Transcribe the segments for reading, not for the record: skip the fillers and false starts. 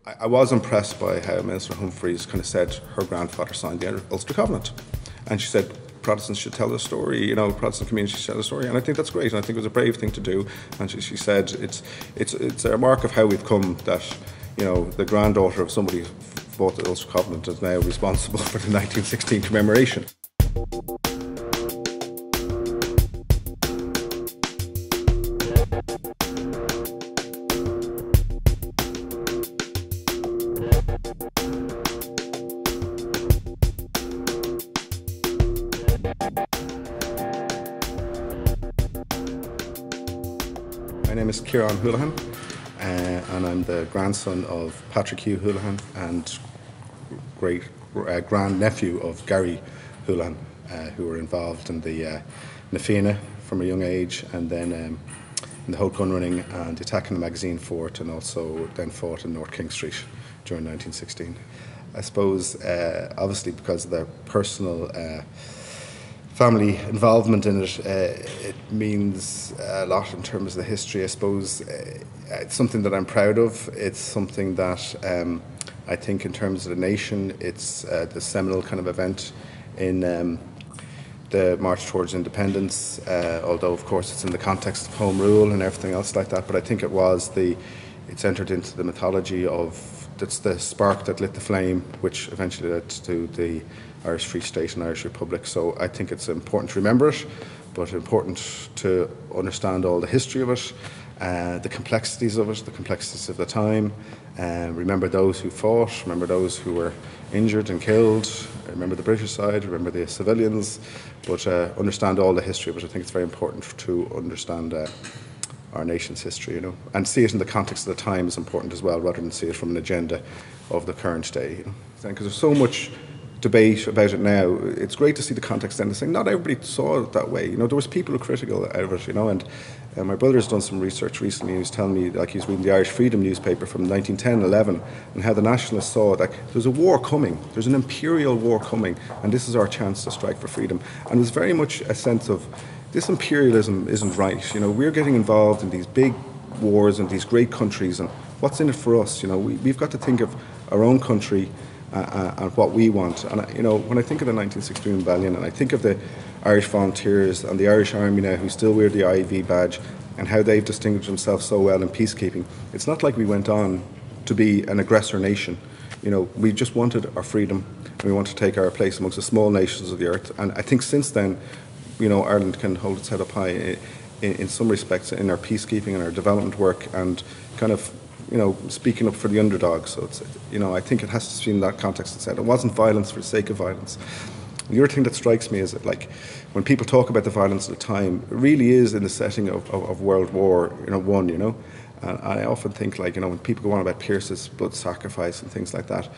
I was impressed by how Minister Humphreys kind of said her grandfather signed the Ulster Covenant. And she said Protestants should tell the story, Protestant communities should tell the story. And I think that's great, and I think it was a brave thing to do. And she said it's a mark of how we've come that, the granddaughter of somebody who fought the Ulster Covenant is now responsible for the 1916 commemoration. My name is Ciarán Holahan, and I'm the grandson of Patrick Hugh Holahan and great grandnephew of Gary Holahan, who were involved in the Na Fianna from a young age, and then in the Hope gun running and the attack on the Magazine Fort, and also then fought in North King Street during 1916. I suppose, obviously, because of their personal family involvement in it, it means a lot in terms of the history. I suppose it's something that I'm proud of. It's something that I think in terms of the nation, it's the seminal kind of event in the march towards independence, although of course it's in the context of Home Rule and everything else like that, but I think it's entered into the mythology of, that's the spark that lit the flame, which eventually led to the Irish Free State and Irish Republic. So I think it's important to remember it, but important to understand all the history of it, the complexities of it, the complexities of the time. Remember those who fought, remember those who were injured and killed, remember the British side, remember the civilians, but understand all the history of it. I think it's very important to understand our nation's history, and see it in the context of the time is important as well, rather than see it from an agenda of the current day. Because there's so much debate about it now. It's great to see the context then, saying not everybody saw it that way. There was people who were critical out of it, and my brother's done some research recently. He was telling me, like, he's reading the Irish Freedom newspaper from 1910-11, and how the nationalists saw it, like, there's a war coming, there's an imperial war coming, and this is our chance to strike for freedom. And it was very much a sense of, this imperialism isn't right. We're getting involved in these big wars and these great countries, and what's in it for us? We've got to think of our own country and what we want. And when I think of the 1916 rebellion, and I think of the Irish volunteers and the Irish Army now, who still wear the IV badge, and how they've distinguished themselves so well in peacekeeping, it's not like we went on to be an aggressor nation. We just wanted our freedom, and we want to take our place amongst the small nations of the earth. And I think since then, Ireland can hold its head up high in some respects in our peacekeeping and our development work, and kind of, speaking up for the underdog. So it's, I think it has to be in that context. It said it wasn't violence for the sake of violence. The other thing that strikes me is that, like, when people talk about the violence at the time, it really is in the setting of World War One. And I often think, like, when people go on about Pearse's blood sacrifice and things like that,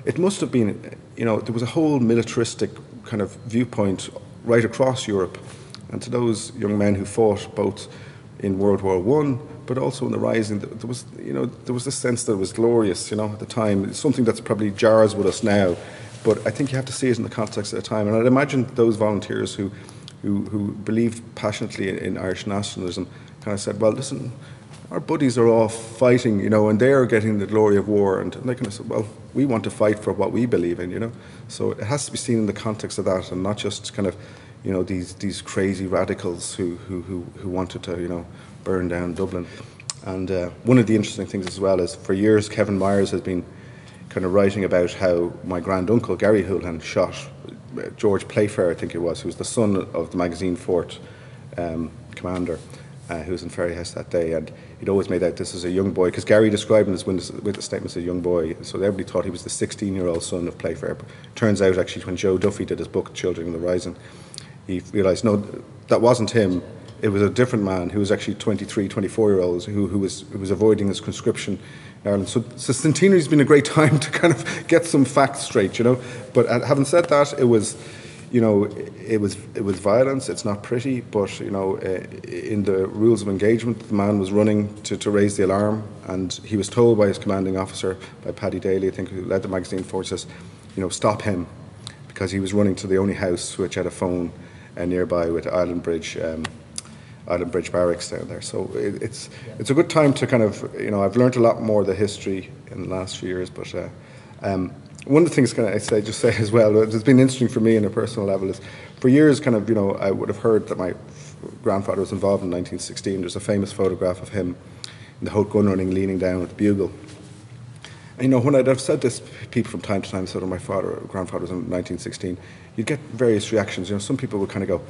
it must have been, there was a whole militaristic kind of viewpoint right across Europe, and to those young men who fought both in World War I, but also in the Rising, there was this sense that it was glorious, at the time. It's something that's probably jars with us now, but I think you have to see it in the context of the time. And I'd imagine those volunteers who believed passionately in Irish nationalism kind of said, well, listen, our buddies are all fighting, and they're getting the glory of war, and they kind of said, well, we want to fight for what we believe in, So it has to be seen in the context of that, and not just kind of, these crazy radicals who wanted to, burn down Dublin. And one of the interesting things as well is, for years, Kevin Myers has been kind of writing about how my granduncle Gary Holahan shot George Playfair, I think it was, who was the son of the Magazine Fort commander, who was in Ferryhouse that day, and he'd always made out this as a young boy, because Gary described him as witness statements as a young boy, so everybody thought he was the 16-year-old son of Playfair. But turns out, actually, when Joe Duffy did his book Children of the Rising, he realised, no, that wasn't him. It was a different man who was actually 23, 24-year-olds who was avoiding this conscription in Ireland. So centenary's been a great time to kind of get some facts straight, But having said that, it was violence. It's not pretty, but in the rules of engagement, the man was running to raise the alarm, and he was told by his commanding officer, by Paddy Daly, I think, who led the Magazine Fort, says, stop him, because he was running to the only house which had a phone nearby with Island Bridge Island Bridge Barracks down there. So it's a good time to kind of, I've learned a lot more of the history in the last few years, but one of the things I'd just say as well, it's been interesting for me on a personal level, is for years kind of, I would have heard that my grandfather was involved in 1916. There's a famous photograph of him in the Haute gun running leaning down with the bugle. And, when I'd have said this, people from time to time said, my grandfather was in 1916, you'd get various reactions. Some people would kind of go,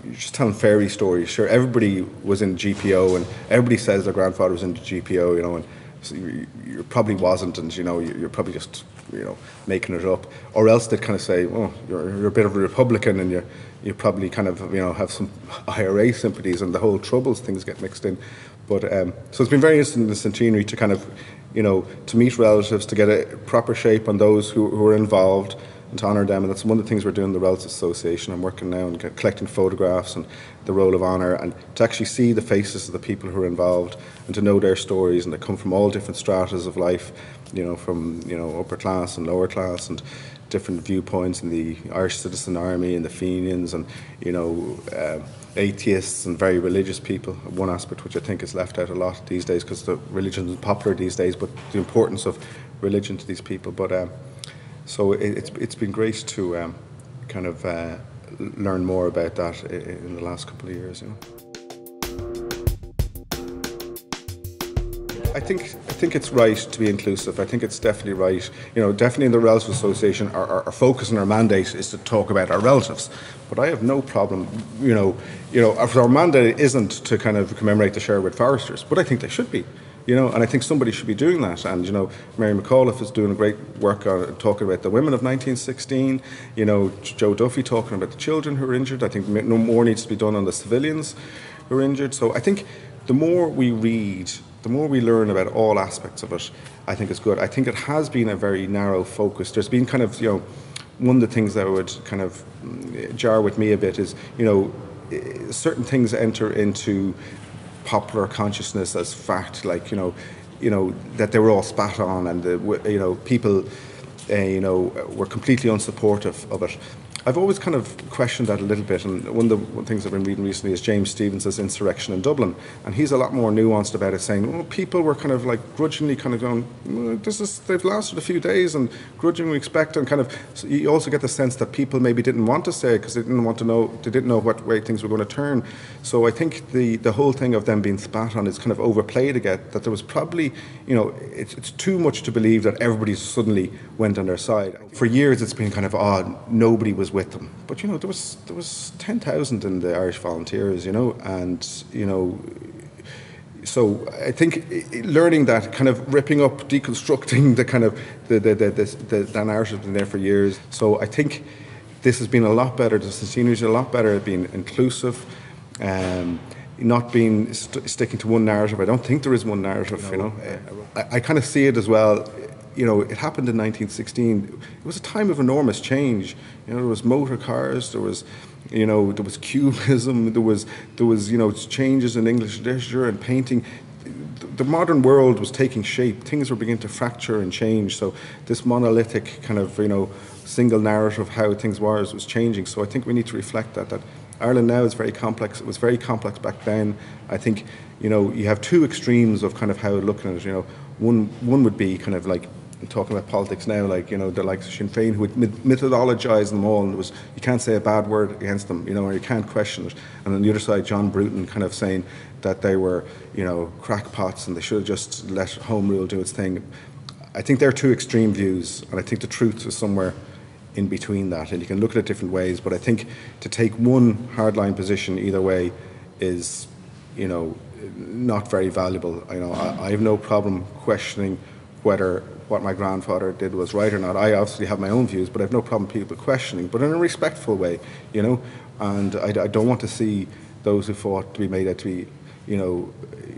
you're just telling fairy stories. Sure, everybody was in GPO, and everybody says their grandfather was in the GPO, and so you probably wasn't, and you're probably just making it up. Or else they'd kind of say, oh, you're a bit of a Republican, and you probably kind of have some IRA sympathies, and the whole Troubles things get mixed in. But so it's been very interesting in the centenary to kind of to meet relatives, to get a proper shape on those who are involved, and to honour them. And that's one of the things we're doing in the Relatives Association. I'm working now on collecting photographs and the role of honour, and to actually see the faces of the people who are involved and to know their stories, and they come from all different stratas of life, from upper class and lower class, and different viewpoints in the Irish Citizen Army and the Fenians, and atheists and very religious people. One aspect which I think is left out a lot these days because the religion is popular these days, but the importance of religion to these people. But so it's been great to kind of learn more about that in the last couple of years. I think it's right to be inclusive. I think it's definitely right. Definitely in the Relatives Association, our focus and our mandate is to talk about our relatives. But I have no problem. Our mandate isn't to kind of commemorate the Sherwood Foresters, but I think they should be. And I think somebody should be doing that. And Mary McAuliffe is doing a great work on talking about the women of 1916. Joe Duffy talking about the children who were injured. I think no more needs to be done on the civilians who were injured. So I think the more we read, the more we learn about all aspects of it, I think is good. I think it has been a very narrow focus. There's been kind of, one of the things that would kind of jar with me a bit is, certain things enter into popular consciousness as fact, like, that they were all spat on, and, people, were completely unsupportive of it. I've always kind of questioned that a little bit, and one of the things I've been reading recently is James Stevens' Insurrection in Dublin, and he's a lot more nuanced about it, saying, people were kind of like grudgingly kind of going, they've lasted a few days, and grudgingly expect, and kind of, so you also get the sense that people maybe didn't want to say it because they didn't know what way things were going to turn. So I think the whole thing of them being spat on is kind of overplayed again, that there was probably, it's too much to believe that everybody suddenly went on their side. For years it's been kind of, nobody was with them, but there was 10,000 in the Irish Volunteers, and so I think learning that, kind of ripping up, deconstructing the kind of the narrative has been there for years. So I think this has been a lot better. The centenary is a lot better at being inclusive, not being sticking to one narrative. I don't think there is one narrative. I kind of see it as well. It happened in 1916. It was a time of enormous change. There was motor cars, there was cubism, there was changes in English literature and painting. The modern world was taking shape. Things were beginning to fracture and change. So this monolithic kind of single narrative of how things was changing. So I think we need to reflect that Ireland now is very complex. It was very complex back then. I think you have two extremes of kind of how looking at it. One would be kind of like talking about politics now, like the likes of Sinn Féin, who would mythologise them all, and you can't say a bad word against them, or you can't question it. And on the other side, John Bruton kind of saying that they were, crackpots and they should have just let Home Rule do its thing. I think they're two extreme views, and I think the truth is somewhere in between that, and you can look at it different ways. But I think to take one hardline position either way is, not very valuable. I have no problem questioning whether what my grandfather did was right or not. I obviously have my own views, but I have no problem people questioning, but in a respectful way, and I don't want to see those who fought to be made out to be,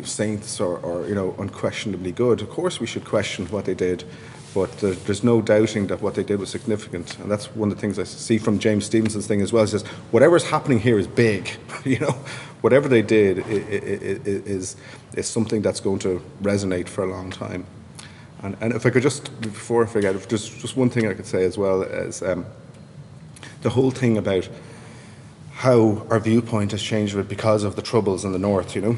saints or unquestionably good. Of course we should question what they did, but there's no doubting that what they did was significant, and that's one of the things I see from James Stevenson's thing as well. He says, whatever's happening here is big, whatever they did is something that's going to resonate for a long time. And if I could just, before I forget, if there's just one thing I could say as well, is the whole thing about how our viewpoint has changed with because of the troubles in the north, And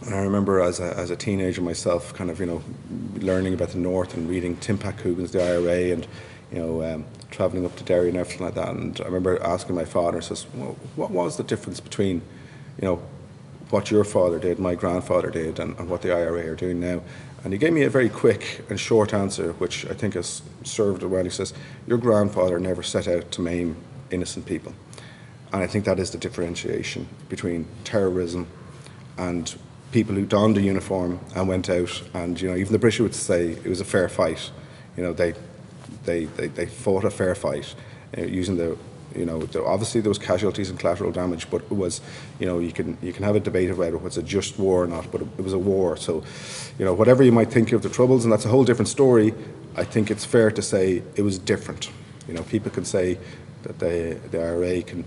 I remember as a teenager myself, kind of, learning about the north and reading Tim Coogan's The IRA and, travelling up to Derry and everything like that. And I remember asking my father, says, well, what was the difference between, what your father did, my grandfather did, and what the IRA are doing now? And he gave me a very quick and short answer, which I think has served well. He says, your grandfather never set out to maim innocent people. And I think that is the differentiation between terrorism and people who donned a uniform and went out, and even the British would say it was a fair fight. They fought a fair fight using obviously there was casualties and collateral damage, but it was you can have a debate about it, was a just war or not, but it was a war. So whatever you might think of the Troubles, and that's a whole different story, I think it's fair to say it was different. People can say that the IRA can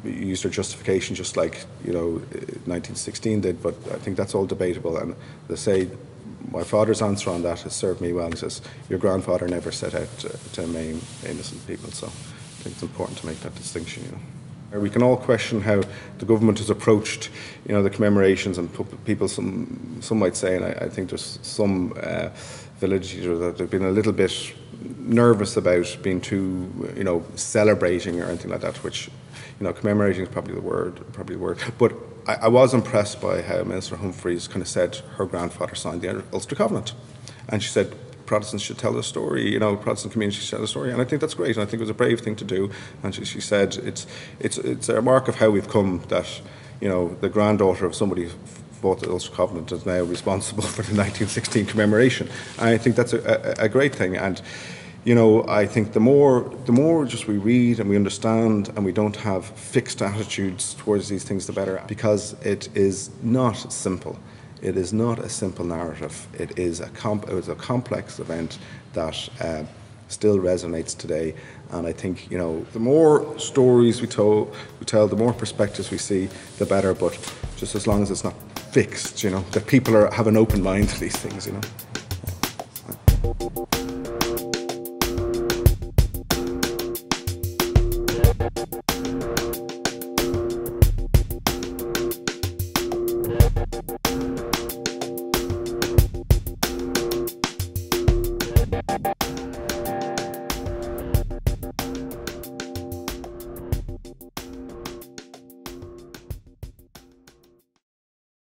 use their justification just like 1916 did, but I think that's all debatable. And they say my father's answer on that has served me well. He says your grandfather never set out to maim innocent people. So I think it's important to make that distinction. We can all question how the government has approached the commemorations, and people some might say, and I think there's some validity that they've been a little bit nervous about being too celebrating or anything like that, which commemorating is probably the word. But I was impressed by how Minister Humphreys kind of said her grandfather signed the Ulster Covenant, and she said Protestants should tell the story, Protestant communities should tell the story, and I think that's great, and I think it was a brave thing to do. And she said it's a mark of how we've come that the granddaughter of somebody who fought the Ulster Covenant is now responsible for the 1916 commemoration. And I think that's a great thing. And I think the more just we read and we understand and we don't have fixed attitudes towards these things, the better, because it is not simple. It is not a simple narrative. It was a complex event that still resonates today. And I think the more stories we tell, the more perspectives we see, the better. But just as long as it's not fixed, that people have an open mind to these things,